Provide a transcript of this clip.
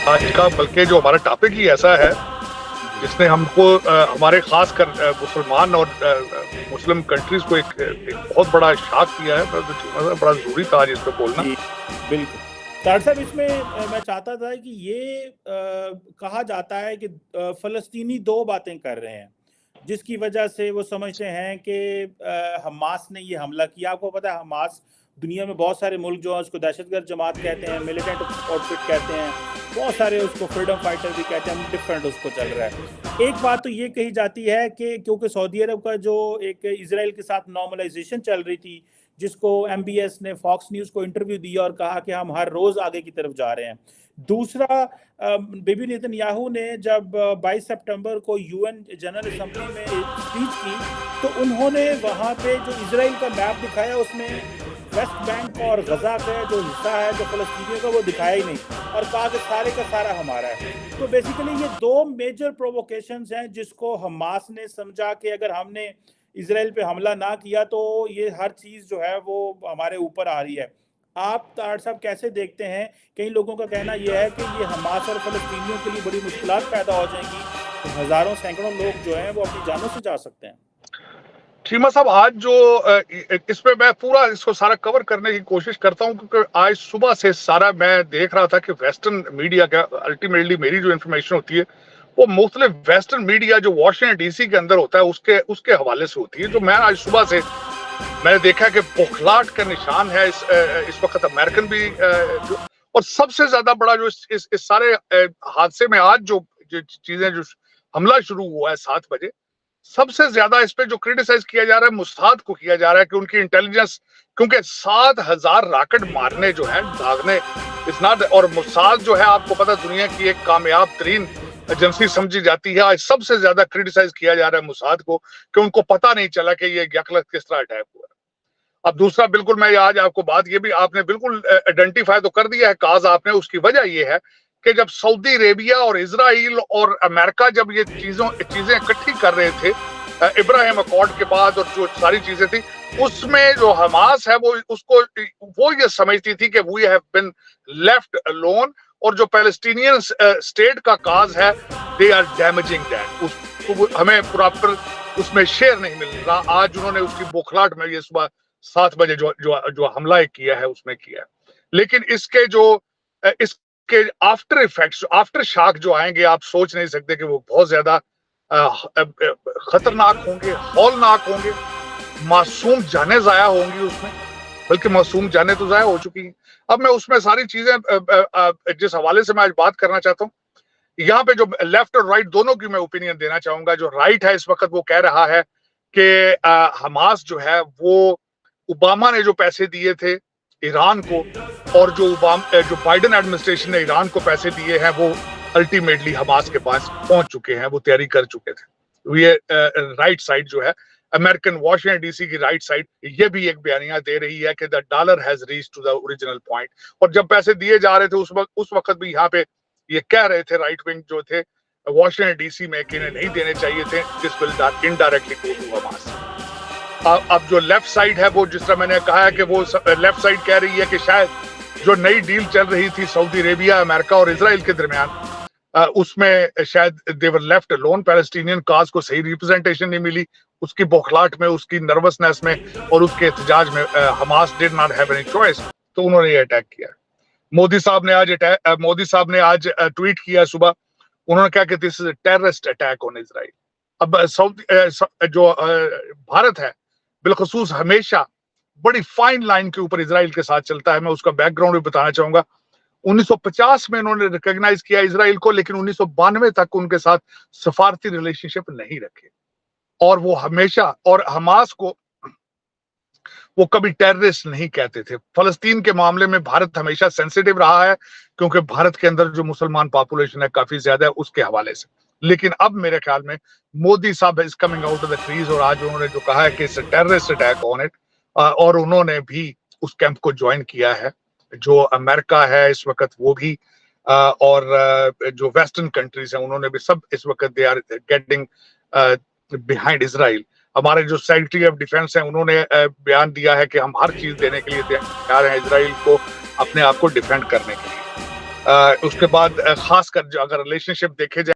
آج کا بلکہ جو ہمارا ٹاپک ہی ایسا ہے جس نے ہم کو ہمارے خاص کر مسلمان اور مسلم کنٹریز کو ایک بہت بڑا شاک کیا ہے. بڑا ضروری تھا آج اس پہ بولنا. جی بالکل. طاہر صاحب اس میں میں چاہتا تھا کہ یہ کہا جاتا ہے کہ فلسطینی دو باتیں کر رہے ہیں جس کی وجہ سے وہ سمجھتے ہیں کہ حماس نے یہ حملہ کیا. آپ کو پتہ ہے حماس دنیا میں بہت سارے ملک جو ہیں اس کو دہشت گرد جماعت کہتے ہیں, ملیٹنٹ آؤٹ فٹ کہتے ہیں, بہت سارے اس کو فریڈم فائٹر بھی کہتے ہیں, ڈفرینٹ اس کو چل رہا ہے. ایک بات تو یہ کہی جاتی ہے کہ کیونکہ سعودی عرب کا جو ایک اسرائیل کے ساتھ نارملائزیشن چل رہی تھی, جس کو ایم بی ایس نے فاکس نیوز کو انٹرویو دیا اور کہا کہ ہم ہر روز آگے کی طرف جا رہے ہیں. دوسرا, بیبی نیتن یاہو نے جب 22 سپٹمبر کو یو این جنرل اسمبلی میں اسپیچ کی تو انہوں نے وہاں پہ جو اسرائیل کا میپ دکھایا اس میں ویسٹ بینک اور غزہ کا جو حصہ ہے جو فلسطینیوں کا وہ دکھایا ہی نہیں, اور کہا کہ سارے کا سارا ہمارا ہے. تو بیسیکلی یہ دو میجر پرووکیشنز ہیں جس کو حماس نے سمجھا کہ اگر ہم نے اسرائیل پہ حملہ نہ کیا تو یہ ہر چیز جو ہے وہ ہمارے اوپر آ رہی ہے. آپ طاہر صاحب کیسے دیکھتے ہیں؟ کئی لوگوں کا کہنا یہ ہے کہ یہ حماس اور فلسطینیوں کے لیے بڑی مشکلات پیدا ہو جائیں گی, ہزاروں سینکڑوں لوگ جو ہیں وہ اپنی جانوں سے جا سکتے ہیں. شیما صاحب, آج جو اس پہ میں پورا اس کو سارا کور کرنے کی کوشش کرتا ہوں کیونکہ آج صبح سے سارا میں دیکھ رہا تھا کہ ویسٹرن میڈیا کا الٹیمیٹلی میری جو انفارمیشن ہوتی ہے وہ مختلف ویسٹرن میڈیا جو واشنگٹن ڈی سی کے اندر ہوتا ہے اس کے حوالے سے ہوتی ہے. جو میں آج صبح سے میں نے دیکھا کہ بوکھلاٹ کا نشان ہے اس وقت امریکن بھی اور سب سے زیادہ بڑا جو اس سارے حادثے میں آج جو چیزیں جو حملہ شروع ہوا ہے 7 بجے, سب سے زیادہ اس پہ جو کرٹیسائز کیا جا رہا ہے موساد کو کیا جا رہا ہے کہ ان کی انٹیلیجنس, کیونکہ 7000 راکٹ مارنے جو ہیں داغنے اس ناٹ, اور موساد جو ہے آپ کو پتا دنیا کی ایک کامیاب ترین ایجنسی سمجھی جاتی ہے. آج سب سے زیادہ کرٹیسائز کیا جا رہا ہے موساد کو کہ ان کو پتا نہیں چلا کہ یہ یکلخت کس طرح اٹیک ہوا ہے. اب دوسرا بالکل میں آج آپ کو بات یہ بھی آپ نے بالکل آئیڈینٹیفائی تو کر دیا ہے کاز آپ نے, اس کی وجہ یہ ہے کہ جب سعودی عربیہ اور اسرائیل اور امریکہ جب یہ چیزیں اکٹھی کر رہے تھے ابراہیم اکارڈ کے بعد اور جو ساری چیزیں تھی, اس میں جو حماس ہے وہ یہ سمجھتی تھی کہ we have been left alone, اور جو پیلسٹینین اسٹیٹ کا کاز ہے دے آر ڈیمیجنگ دیٹ, ہمیں پراپر اس میں شیئر نہیں مل رہا. آج انہوں نے اس کی بوکھلاٹ میں یہ صبح 7 بجے جو حملہ کیا ہے اس میں کیا ہے. لیکن اس کے آفٹر ایفیکٹس, آفٹر شاک جو آئیں گے آپ سوچ نہیں سکتے کہ وہ بہت زیادہ خطرناک ہوں گے, ہولناک ہوں گے. معصوم جانیں ضائع ہوں گی اس میں, بلکہ معصوم جانیں تو ضائع ہو چکی ہیں. اب میں اس میں ساری چیزیں جس حوالے سے میں آج بات کرنا چاہتا ہوں, یہاں پہ جو لیفٹ اور رائٹ دونوں کی میں اوپینین دینا چاہوں گا. جو رائٹ ہے اس وقت وہ کہہ رہا ہے کہ حماس جو ہے وہ اوباما نے جو پیسے دیے تھے ایران کو, اور جو بائیڈن ایڈمنسٹریشن نے ایران کو پیسے دیے ہیں وہ الٹیمیٹلی حماس کے پاس پہنچ چکے ہیں, وہ تیاری کر چکے تھے. یہ رائٹ سائڈ جو ہے امریکن واشنگٹن ڈی سی کی رائٹ سائڈ یہ بھی ایک بیانیہ دے رہی ہے کہ the dollar has reached to the original point. اور جب پیسے دیے جا رہے تھے اس وقت بھی یہاں پہ یہ کہہ رہے تھے رائٹ ونگ جو تھے واشنگٹن ڈی سی میں کہ انہیں نہیں دینے چاہیے تھے, this will indirectly go to Hamas. اب جو لیفٹ سائڈ ہے وہ جس طرح میں نے کہا ہے کہ وہ لیفٹ سائڈ کہہ رہی ہے کہ شاید جو نئی ڈیل چل رہی تھی سعودی عربیہ, امریکہ اور اسرائیل کے درمیان, اس میں شاید they were left alone, Palestinian cause کو صحیح ریپرزنٹیشن نہیں ملی. اس کی بوکھلاٹ میں, اس کی نروسنس میں اور اس کے احتجاج میں Hamas did not have any choice, تو انہوں نے یہ اٹیک کیا. مودی صاحب نے آج ٹویٹ کیا صبح, انہوں نے کہا کہ this is a terrorist attack on Israel. اب جو بھارت ہے بالخصوص ہمیشہ بڑی فائن لائن کے اوپر اسرائیل کے ساتھ چلتا ہے. میں اس کا بیک گراؤنڈ بھی بتانا چاہوں گا. 1950 میں انہوں نے ریکگنائز کیا اسرائیل کو, لیکن 1992 تک ان کے ساتھ سفارتی ریلیشن شپ نہیں رکھے, اور وہ ہمیشہ, اور حماس کو وہ کبھی ٹیررسٹ نہیں کہتے تھے. فلسطین کے معاملے میں بھارت ہمیشہ سینسیٹیو رہا ہے کیونکہ بھارت کے اندر جو مسلمان پاپولیشن ہے کافی زیادہ ہے اس کے حوالے سے. لیکن اب میرے خیال میں مودی صاحب is coming out of the trees, اور آج انہوں نے جو کہا ہے کہ it's a terrorist attack on it, اور انہوں نے بھی اس کیمپ کو جوائن کیا ہے. جو امریکہ ہے اس وقت وہ بھی, اور جو ویسٹرن کنٹریز ہیں انہوں نے بھی سب اس وقت they are getting behind Israel. ہمارے جو سیکرٹری آف ڈیفنس ہیں انہوں نے بیان دیا ہے کہ ہم ہر چیز دینے کے لیے تیار ہیں اسرائیل کو اپنے آپ کو ڈیفینڈ کرنے کے لیے. اس کے بعد خاص کر جو اگر ریلیشن شپ دیکھے جائے